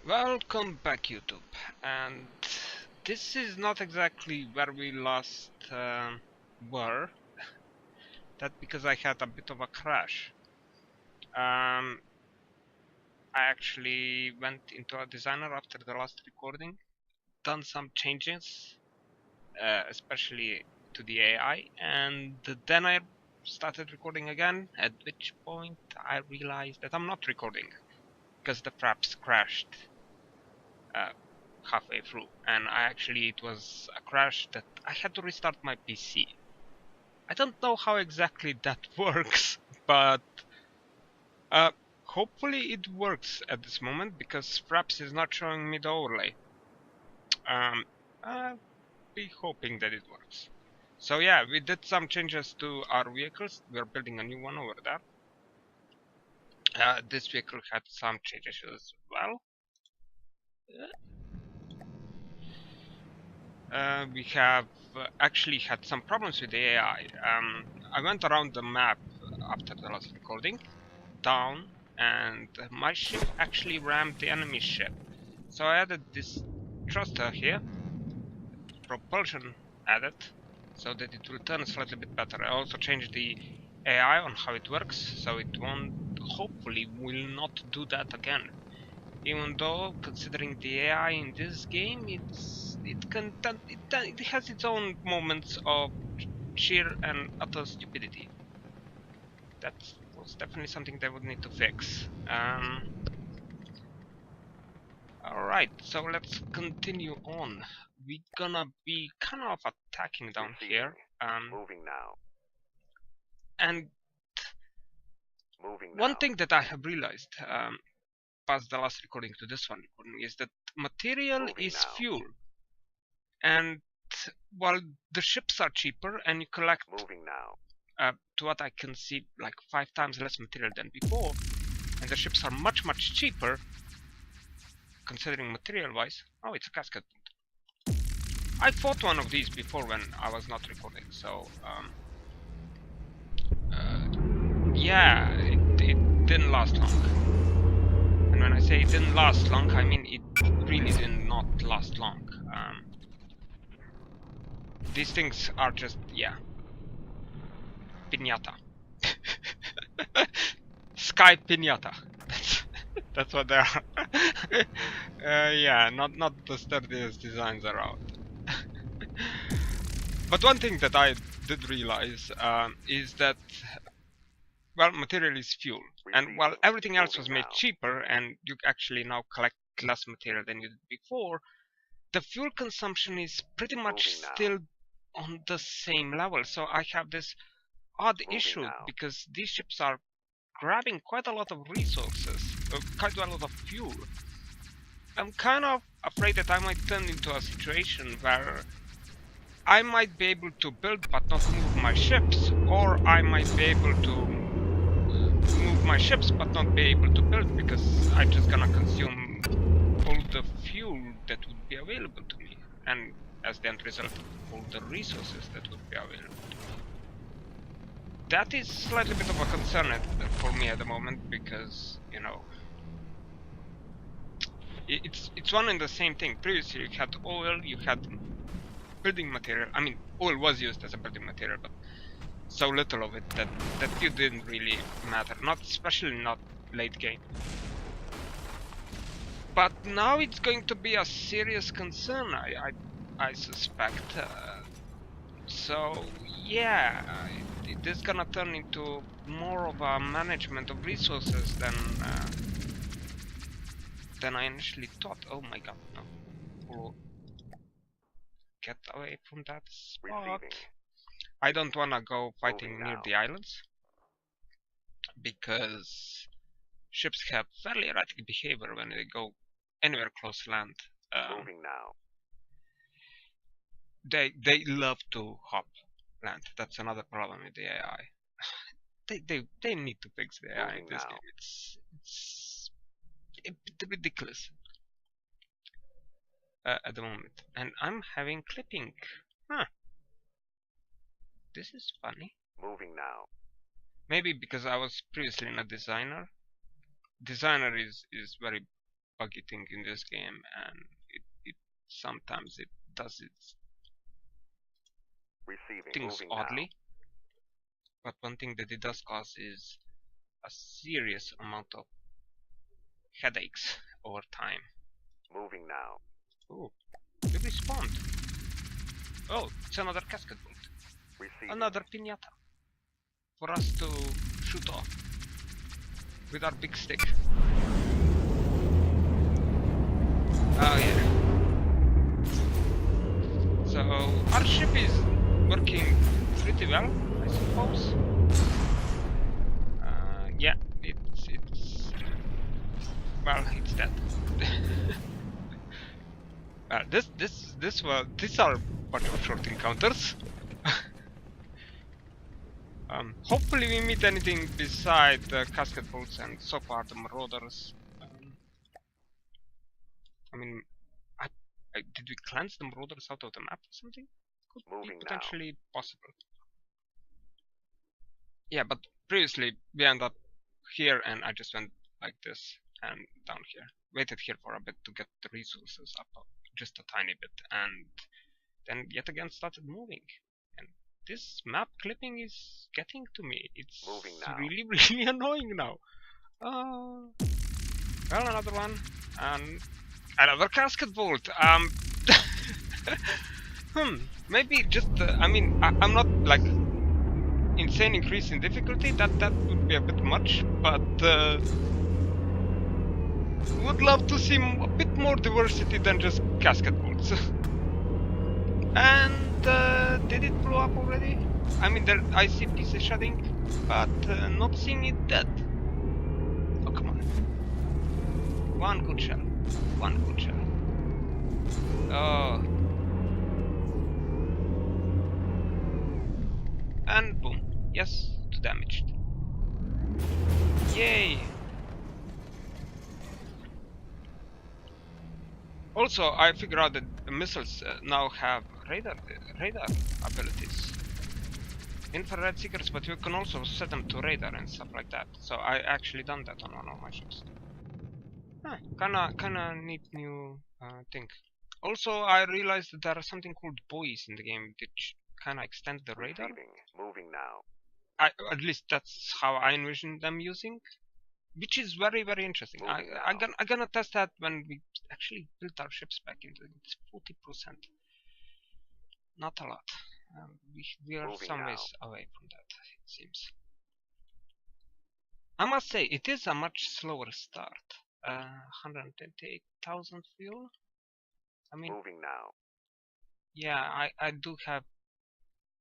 Welcome back, YouTube. And this is not exactly where we last were. That's because I had a bit of a crash. I actually went into a designer after the last recording, done some changes, especially to the AI, and then I started recording again. At which point I realized that I'm not recording because the Fraps crashed. Halfway through, and it was a crash that I had to restart my PC. I don't know how exactly that works, but uh, hopefully it works at this moment because Fraps is not showing me the overlay. I'll be hoping that it works. So yeah, we did some changes to our vehicles. We're building a new one over there. This vehicle had some changes as well. We have actually had some problems with the AI. I went around the map after the last recording, down, and my ship actually rammed the enemy ship. So I added this thruster here, propulsion added, so that it will turn slightly bit better. I also changed the AI on how it works, so it won't, hopefully, will not do that again. Even though, considering the AI in this game, it has its own moments of sheer and utter stupidity. That was definitely something they would need to fix. Alright, so let's continue on. We're gonna be kind of attacking down here. Moving now. And Moving one now. thing that I have realized past the last recording to this one recording is that material Moving is now. fuel. And while the ships are cheaper and you collect, Moving now. to what I can see, like 5 times less material than before, and the ships are much cheaper, considering material wise. Oh, it's a casket. I fought one of these before when I was not recording, so yeah, it didn't last long. And when I say it didn't last long, I mean it really did not last long. These things are just, yeah, piñata. Sky piñata. That's what they are. Yeah, not the sturdiest designs around. But one thing that I did realize is that, well, material is fuel, and while everything else was made cheaper and you actually now collect less material than you did before, the fuel consumption is pretty much still on the same level. So I have this odd issue because these ships are grabbing quite a lot of resources, quite a lot of fuel. I'm kind of afraid that I might turn into a situation where I might be able to build but not move my ships, or I might be able to move my ships but not be able to build because I'm just gonna consume all the fuel that would be available to me, and as the end result, all the resources that would be available to me. That is slightly bit of a concern for me at the moment because, you know, it's one and the same thing. Previously you had oil, you had building material. I mean, oil was used as a building material, but so little of it that fuel didn't really matter. Not especially not late game. But now it's going to be a serious concern, I suspect. So yeah, it is gonna turn into more of a management of resources than I initially thought. Oh my god, no. We'll get away from that spot. I don't wanna go fighting near the islands because ships have fairly erratic behavior when they go anywhere close to land. Moving now. They love to hop land. That's another problem with the AI. They need to fix the AI in this game. It's a bit ridiculous at the moment, and I'm having clipping. Huh? This is funny. Moving now. Maybe because I was previously in a designer. Designer is very buggy thing in this game, and it sometimes it does its things oddly. But one thing that it does cause is a serious amount of headaches over time. Moving now. Oh, we respawned. Oh, it's another casket bolt. Another piñata for us to shoot off with our big stick. Oh yeah. So our ship is working pretty well, I suppose. Yeah, it's well, it's dead. These are a bunch of short encounters. Hopefully we meet anything beside the casket bolts and so far the marauders. I mean, did we cleanse the marauders out of the map or something? Could be potentially possible. Yeah, but previously we ended up here and I just went like this and down here. Waited here for a bit to get the resources up just a tiny bit, and then yet again started moving. And this map clipping is getting to me. It's really, really annoying now. Well, another one, and another casket bolt. Maybe just. I mean, I'm not like insane increase in difficulty. That would be a bit much, but would love to see a bit more diversity than just casket bolts. And did it blow up already? I mean, there I see pieces shedding, but not seeing it dead. Oh, come on. One good shell. One good shell. Oh. And boom. Yes, too damaged. Yay! Also, I figured out that the missiles now have radar abilities. Infrared seekers, but you can also set them to radar and stuff like that. So I actually done that on one of my ships. Huh, kinda neat new thing. Also, I realized that there are something called buoys in the game which kinda extend the radar. Moving now. At least that's how I envision them using, which is very, very interesting. I'm gonna test that when we actually build our ships back into it. It's 40%. Not a lot. We are some ways away from that, it seems. I must say, it is a much slower start. 128,000 fuel. I mean, moving now. Yeah, I do have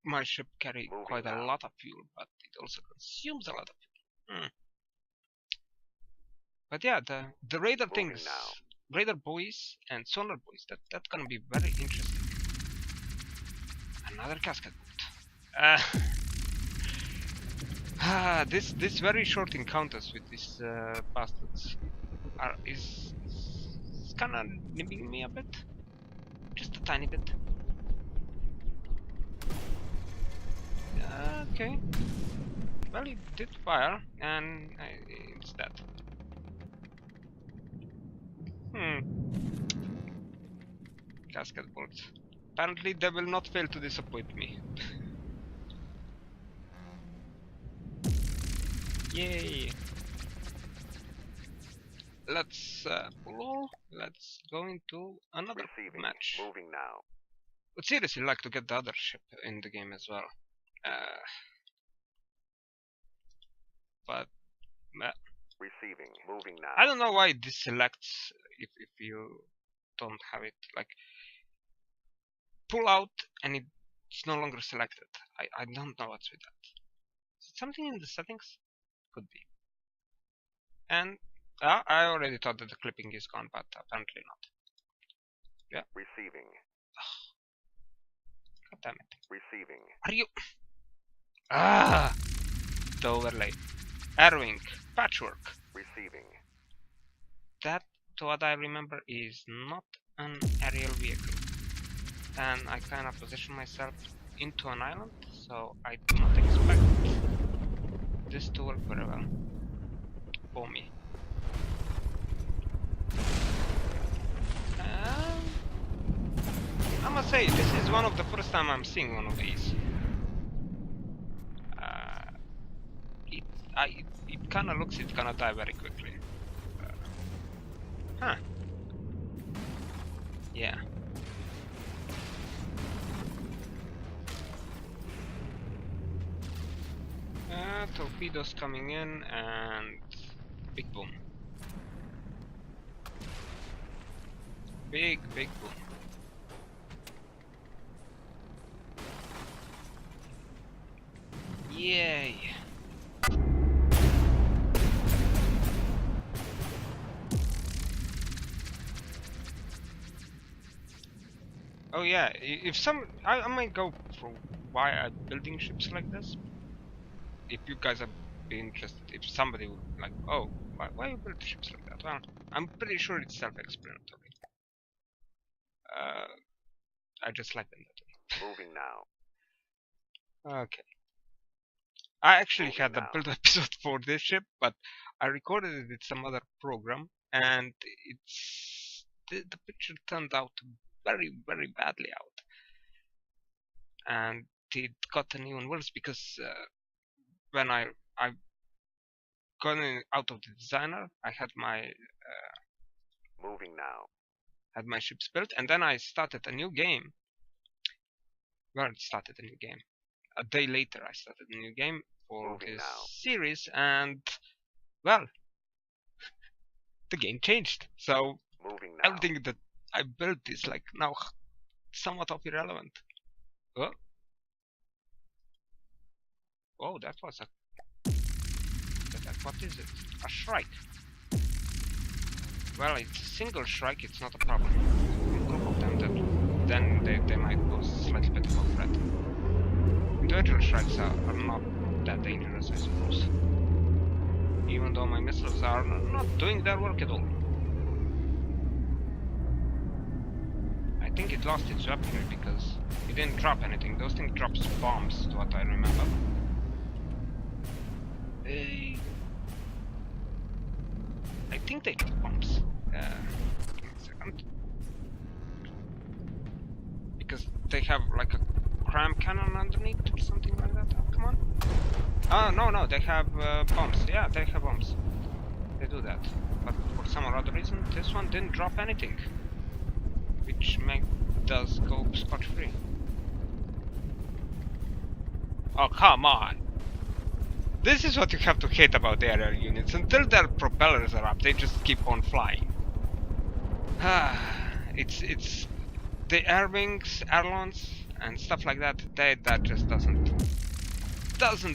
my ship carry quite a lot of fuel, but it also consumes a lot of fuel. But yeah, the radar things, radar buoys and sonar buoys, that's gonna be very interesting. Another casket bolt. This very short encounters with these bastards is kind of nibbling me a bit, just a tiny bit. Okay. Well, it did fire, and it's dead. Casket bolts. Apparently, they will not fail to disappoint me. Yay! Let's pull all. Let's go into another match. Moving now. Would seriously like to get the other ship in the game as well. But receiving. Moving now. I don't know why this selects if you don't have it. Like pull out and it's no longer selected. I don't know what's with that. Is it something in the settings? Could be. And I already thought that the clipping is gone, but apparently not. Yeah. Receiving. God damn it. Receiving. Are you? The overlay. Arrowing. Patchwork. Receiving. That, to what I remember, is not an aerial vehicle. And I kind of position myself into an island, so I do not expect this to work very well for me. must say, this is one of the first time I'm seeing one of these. It kind of looks it's gonna die very quickly. Huh. Yeah. Torpedoes coming in and big boom. Big boom. Yay. Oh yeah, if I might go for why I'm building ships like this. If you guys are be interested, if somebody would like, oh, why you build ships like that? Well, I'm pretty sure it's self-explanatory. I just like them that way. Moving now. Okay. I actually Moving had a now. build episode for this ship, but I recorded it with some other program, and it's the picture turned out very badly out, and it gotten even worse because when I got out of the designer, I had my Moving now. had my ships built, and then I started a new game. Well, it started a new game. A day later, I started a new game for Moving this now. series, and well, the game changed. So Moving now. everything that I built is like now somewhat of irrelevant. Oh, oh, that was a. What is it? A Shrike. Well, it's a single Shrike. It's not a problem. A group of them, then they might pose slightly bit of a threat. Individual Shrikes are not that dangerous, I suppose. Even though my missiles are not doing their work at all. I think it lost its weaponry because it didn't drop anything. Those things drop bombs, to what I remember. I think they drop bombs. Give me a second. Because they have like a cram cannon underneath or something like that. Oh, come on. Oh, no, they have bombs. Yeah, they have bombs. They do that. But for some or other reason, this one didn't drop anything. Which does go scotch-free. Oh, come on! This is what you have to hate about the aerial units. Until their propellers are up, they just keep on flying. It's the air wings, ailerons, and stuff like that. That just doesn't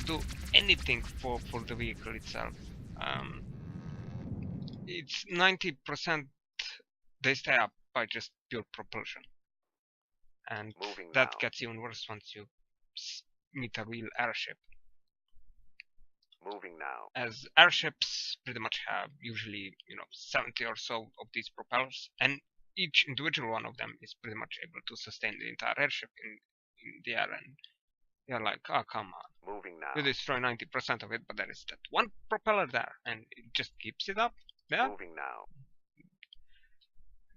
do anything for the vehicle itself. It's 90% they stay up by just pure propulsion, and Moving that now. gets even worse once you meet a real airship. Moving now. As airships pretty much have usually 70 or so of these propellers, and each individual one of them is pretty much able to sustain the entire airship in the air, and you're like, oh come on, Moving now. you destroy 90% of it, but there is that one propeller there, and it just keeps it up. Yeah, Moving now.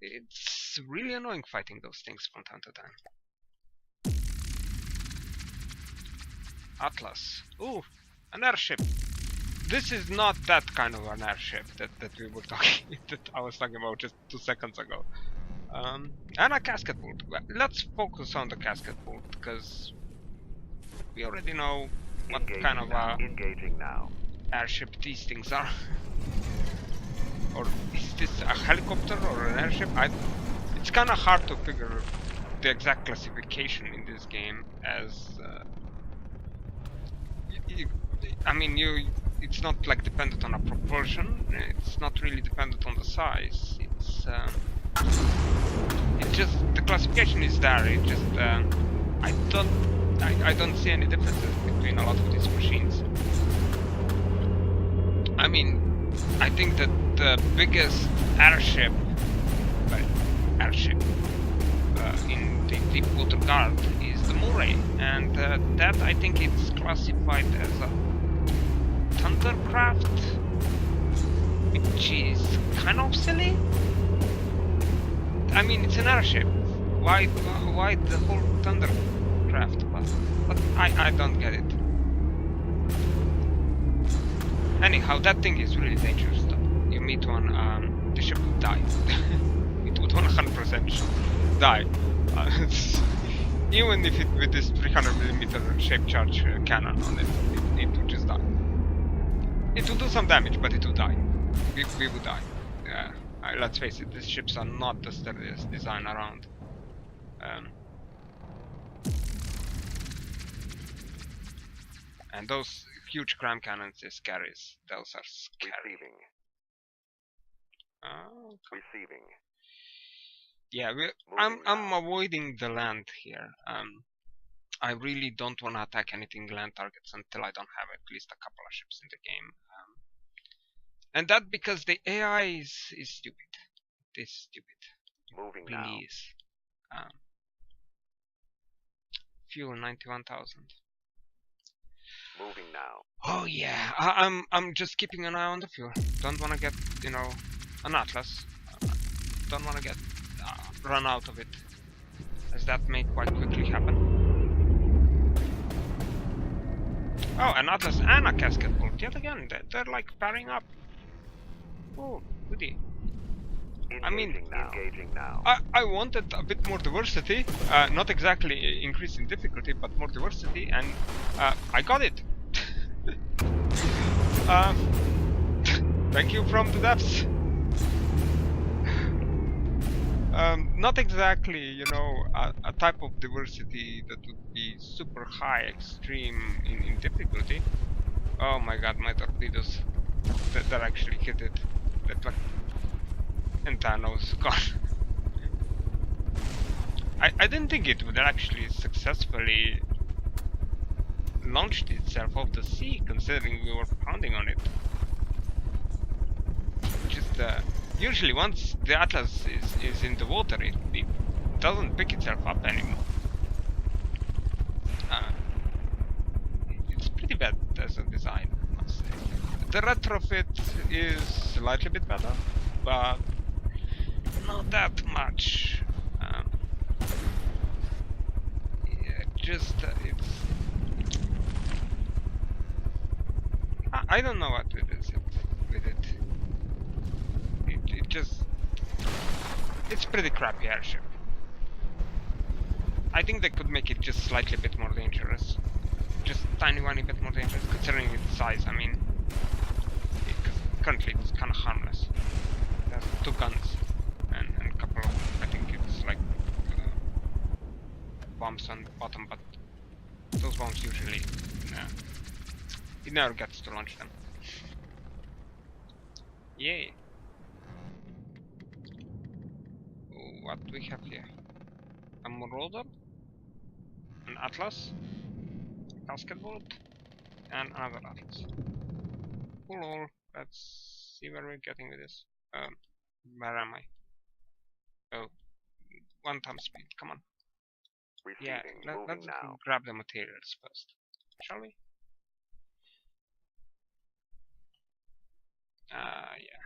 it's really annoying fighting those things from time to time. Atlas. Ooh, an airship. This is not that kind of an airship that we were talking that I was talking about just 2 seconds ago. And a casket bolt. Well, let's focus on the casket bolt because we already know what Engaging kind of now. Engaging now. airship these things are. Or is this a helicopter or an airship? It's kind of hard to figure the exact classification in this game, as it's not like dependent on a propulsion. It's not really dependent on the size. It's just the classification is there. It just I don't see any differences between a lot of these machines. I mean, I think that the biggest airship in the deep water guard is the Murray, and that I think it's classified as a Thundercraft, which is kind of silly. I mean, it's an airship. Why the whole Thundercraft? But I don't get it. Anyhow, that thing is really dangerous. Though. You meet one, the ship will die. It would 100% die. Even if it with this 300mm shape charge cannon on it, it would just die. It would do some damage, but it would die. We would die. Let's face it, these ships are not the sturdiest design around. And those huge cram cannons is scary. Those are scary. Receiving. Yeah, I'm avoiding the land here. I really don't want to attack anything land targets until I don't have at least a couple of ships in the game. And that because the AI is stupid. It is stupid. Moving really now. Is. Fuel 91,000. Moving now. Oh yeah, I'm just keeping an eye on the fuel. Don't want to get, you know, an Atlas. Don't want to get run out of it, as that may quite quickly happen. Oh, an Atlas and a casket bolt. Yet again, they're like pairing up. Oh, goody. I mean, engaging now. I wanted a bit more diversity. Not exactly increase in difficulty, but more diversity, and I got it. Thank you from the depths. Not exactly, you know, a type of diversity that would be super high, extreme in difficulty. Oh my god, my torpedoes that actually hit it. That like, and Thanos gone. I didn't think it would actually successfully launched itself off the sea, considering we were pounding on it. Just usually once the Atlas is in the water, it doesn't pick itself up anymore. It's pretty bad as a design, I must say. The retrofit is slightly bit better, but not that much. It's. I don't know what it is with it. It just. It's pretty crappy airship. I think they could make it just slightly bit more dangerous. Just tiny bit more dangerous, considering its size. I mean, currently it's kind of harmless. It has 2 guns and a couple of, I think it's like bombs on the bottom, but those bombs usually, it never gets to launch them. Yay! What do we have here? A Marauder, an Atlas, casket bolt, and another Atlas. Cool. Let's see where we're getting with this. Where am I? Oh, 1 times speed. Come on. Receiving. Yeah, let's now. grab the materials first, shall we? Yeah.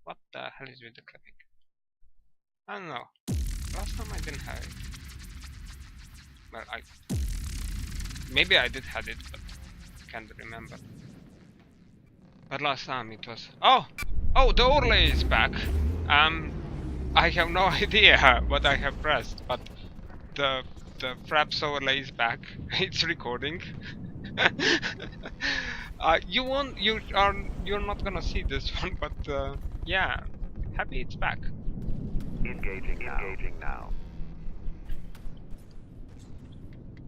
What the hell is with the clipping? I don't know. Last time I didn't have it. Well, maybe I did have it, but can't remember. But last time it was. Oh, the overlay is back. I have no idea what I have pressed, but the Fraps overlay is back. It's recording. You're not gonna see this one, but yeah, happy it's back. Engaging now.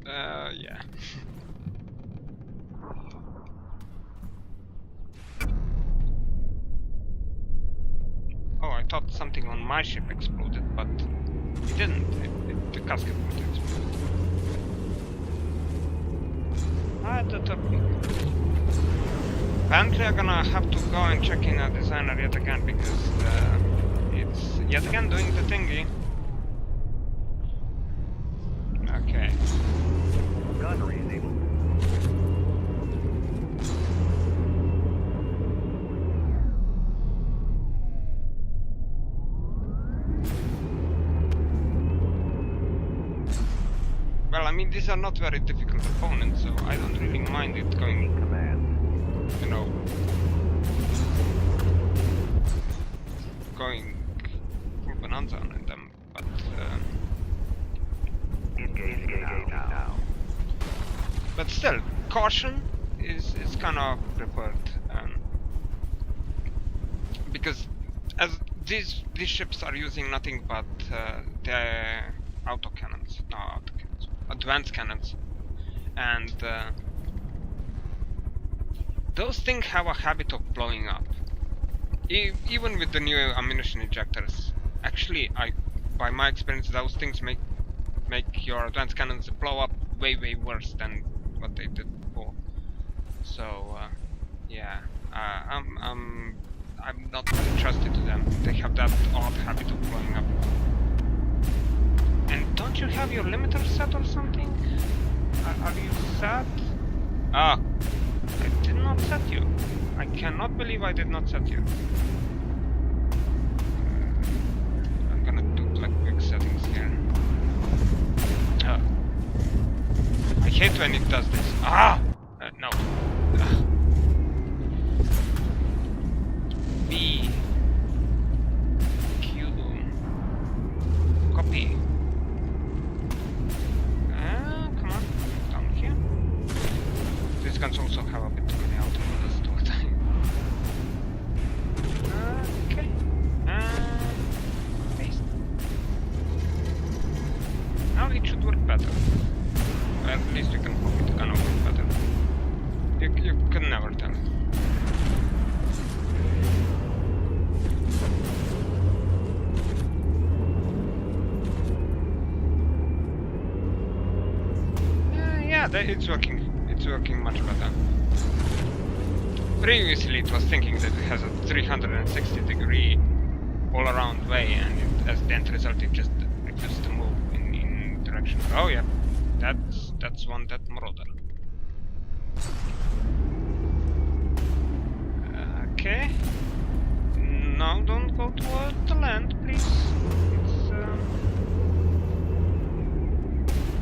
Yeah. Oh, I thought something on my ship exploded, but it didn't. The casket would explode. The torpedo. Apparently I'm gonna have to go and check in a designer yet again, because it's yet again doing the thingy. Okay. Gunnery is able. well, I mean, these are not very difficult opponents, so I don't really mind it going, Command. you know, going full bonanza on them, but Engaging now. but still, caution is kind of preferred, because as these ships are using nothing but the autocannons, no autocannons, advanced cannons, and those things have a habit of blowing up. Even with the new ammunition injectors, actually, by my experience, those things make your advanced cannons blow up way worse than what they did before. So yeah, I'm not trusted to them. They have that odd habit of blowing up. And don't you have your limiter set or something? Are you set? Ah, I did not set you. I cannot believe I did not set you. I'm gonna do like quick settings here. I hate when it does this. Ah! No. B. Q. Copy. Come on. Down here. These guns also have a bit too many autoloaders to a time. Okay. Paste. Now it should work better. Or at least you can hope it gonna work better. You can never tell. Yeah, it's working. It's working much better. Previously, it was thinking that it has a 360-degree all-around way, and as the end result, it just refused to move in direction. Oh yeah, that's one that marauder. Okay. No, don't go toward the land, please. It's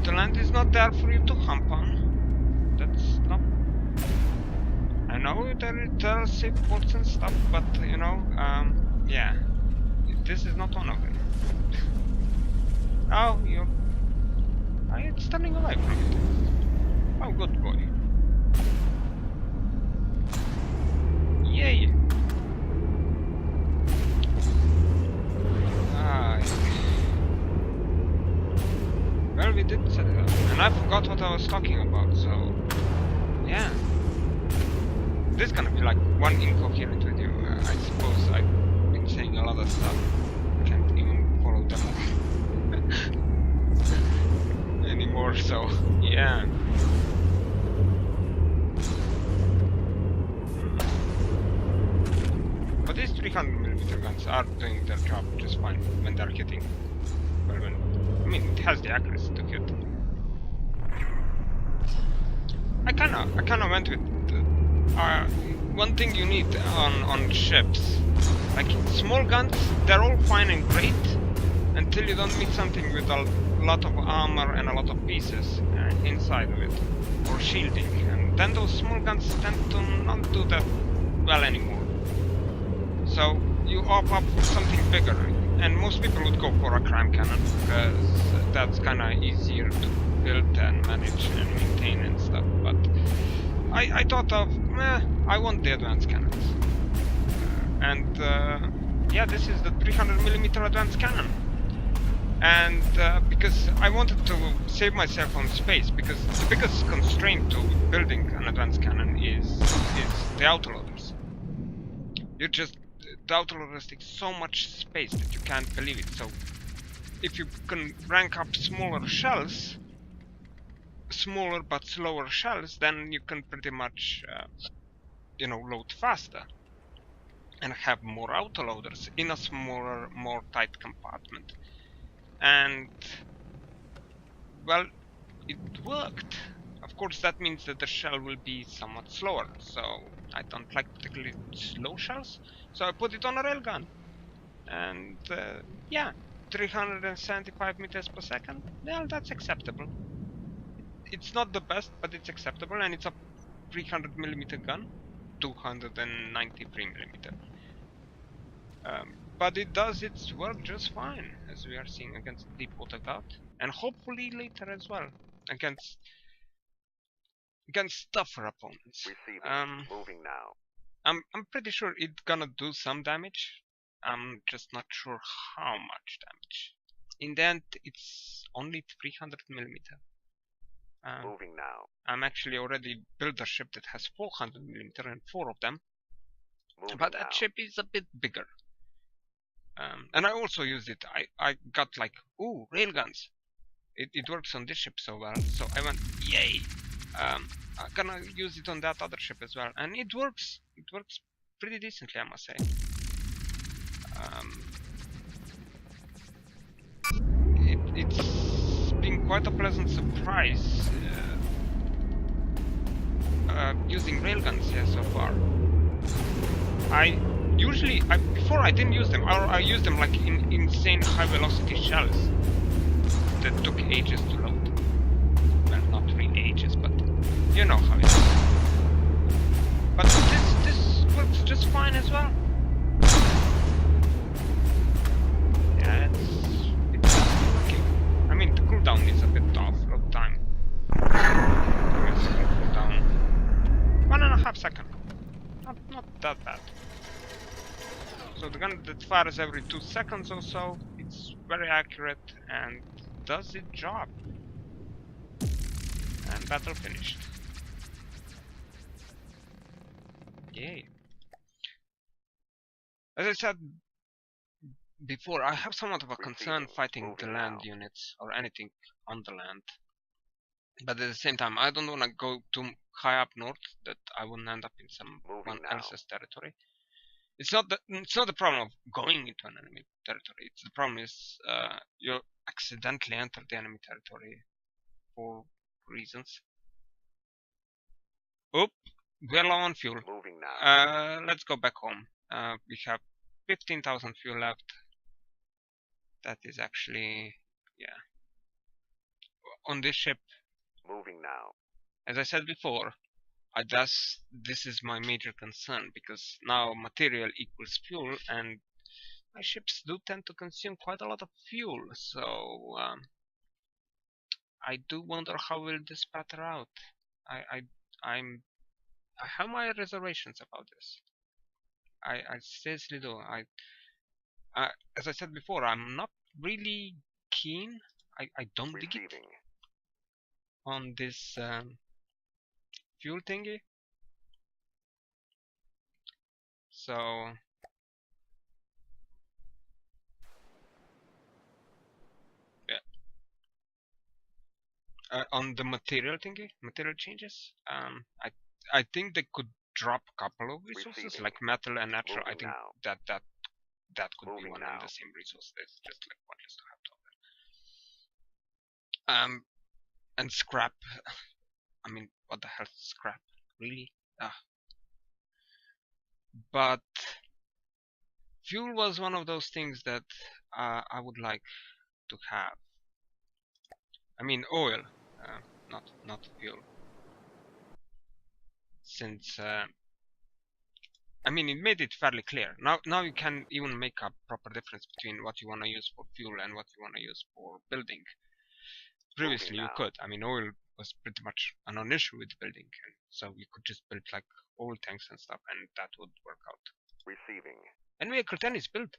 the land is not there for you to hump on. That's not. I know there are safe ports and stuff, but you know, yeah, this is not one of them. Oh, you're standing away from it. Oh, good boy. Yay! Well, we did set it up, and I forgot what I was talking about. So, yeah. This is gonna be like one incoherent video. I suppose I've been saying a lot of stuff. Can't even follow them anymore, so yeah. But these 300mm guns are doing their job just fine when they're hitting. Well, I mean, it has the accuracy to hit. I kinda went with one thing you need on ships, like small guns, they're all fine and great until you don't meet something with a lot of armor and a lot of pieces inside of it, or shielding, and then those small guns tend to not do that well anymore. So you opt up for something bigger, and most people would go for a crime cannon because that's kinda easier to build and manage and maintain and stuff, but I thought of, I want the advanced cannons. And yeah, this is the 300mm advanced cannon. And because I wanted to save myself on space, because the biggest constraint to building an advanced cannon is the autoloaders. The autoloaders take so much space that you can't believe it. So if you can rank up smaller shells, smaller but slower shells, then you can pretty much you know, load faster and have more autoloaders in a smaller, more tight compartment. And well, it worked. Of course, that means that the shell will be somewhat slower, so I don't like particularly slow shells, so I put it on a railgun. And yeah, 375 meters per second, well, that's acceptable. it's not the best, but it's acceptable, and it's a 300mm gun, 293mm. But it does its work just fine, as we are seeing against Deepwater God, and hopefully later as well against tougher opponents. Receiving. Moving now. I'm pretty sure it's gonna do some damage. I'm just not sure how much damage. In the end, it's only 300mm. Moving now. I'm actually already built a ship that has 400mm and 4 of them, Moving but now. that ship is a bit bigger. And I also used it. I got like, ooh, railguns. It works on this ship so well, so I went, yay! I'm gonna use it on that other ship as well, and it works. It works pretty decently, I must say. It's been quite a pleasant surprise using railguns here so far. Before I didn't use them, or I used them like in insane high velocity shells that took ages to load. Well, not really ages, but you know how it is. But this works just fine as well. Yeah, it's working. I mean, the cooldown is a bit off. Load time. Cooldown 1.5 seconds. Not that bad. So the gun that fires every 2 seconds or so, it's very accurate and does its job. And battle finished. Yay. As I said before, I have somewhat of a concern fighting the land units or anything on the land. But at the same time, I don't want to go too high up north that I wouldn't end up in someone else's territory. It's not the problem of going into an enemy territory. It's the problem is you accidentally enter the enemy territory for reasons. Oop, we're low on fuel. Moving now. Let's go back home. We have 15,000 fuel left. That is actually, yeah. On this ship. Moving now. As I said before, this is my major concern, because now material equals fuel, and my ships do tend to consume quite a lot of fuel, so I do wonder how will this patter out. I have my reservations about this. I seriously do. As I said before, I'm not really keen. I don't dig it on this fuel thingy. So yeah, on the material thingy, material changes. I think they could drop a couple of resources like metal and natural. I think that could be one and the same resource. It's just like pointless to have two of them. And scrap. I mean, what the hell is scrap? Really? But fuel was one of those things that I would like to have. I mean, oil, not fuel. Since I mean, it made it fairly clear. Now you can even make a proper difference between what you want to use for fuel and what you want to use for building. Previously you could. I mean, oil was pretty much a non-issue with building, and so you could just build like oil tanks and stuff, and that would work out. Receiving. And Vehicle 10 is built.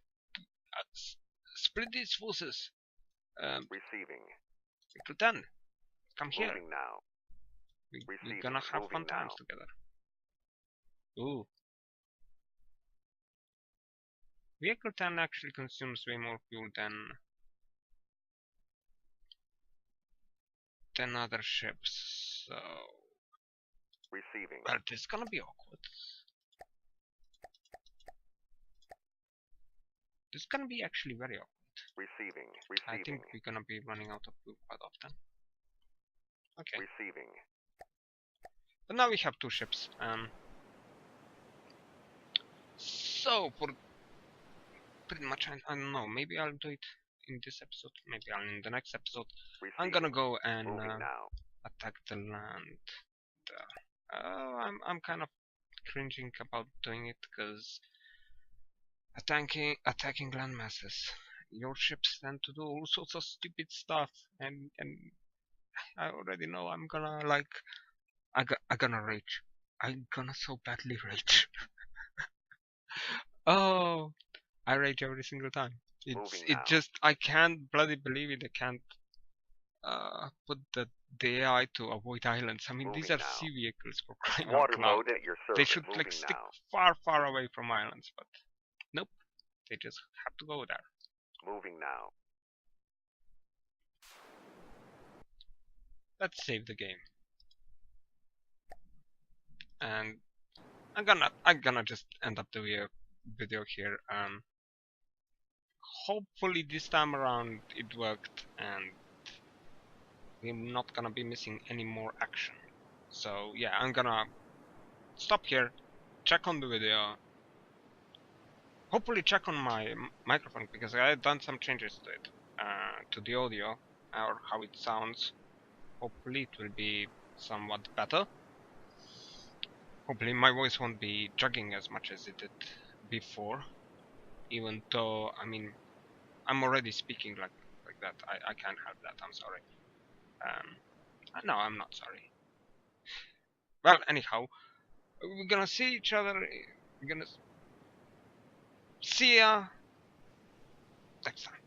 Split these forces. Receiving. Vehicle 10, come here. Moving now. We're gonna have fun times together. Ooh. Vehicle 10 actually consumes way more fuel than other ships, so receiving. Well, this is gonna be awkward. This is gonna be actually very awkward. Receiving. I think we're gonna be running out of fuel quite often. Okay. Receiving. But now we have two ships. So for pretty much, I don't know. Maybe I'll do it in this episode. Maybe I'll in the next episode. Receiving. I'm gonna go and now. attack the land. I'm kind of cringing about doing it because attacking land masses. Your ships tend to do all sorts of stupid stuff, and I already know I'm gonna like I gonna rage. I'm gonna so badly rage. Oh, I rage every single time. It just I can't bloody believe it. I can't put the AI to avoid islands. I mean, these are sea vehicles for crying out loud. They should like stick far away from islands, but nope, they just have to go there. Moving now. Let's save the game, and I'm gonna just end up the video here. Hopefully this time around it worked, and we're not gonna be missing any more action. So yeah, I'm gonna stop here, check on the video, hopefully check on my microphone because I have done some changes to it, to the audio or how it sounds. Hopefully it will be somewhat better. Hopefully my voice won't be dragging as much as it did before, even though I mean I'm already speaking like that. I can't have that. I'm sorry. No, I'm not sorry. Well, anyhow, we're gonna see each other. We're gonna see ya next time.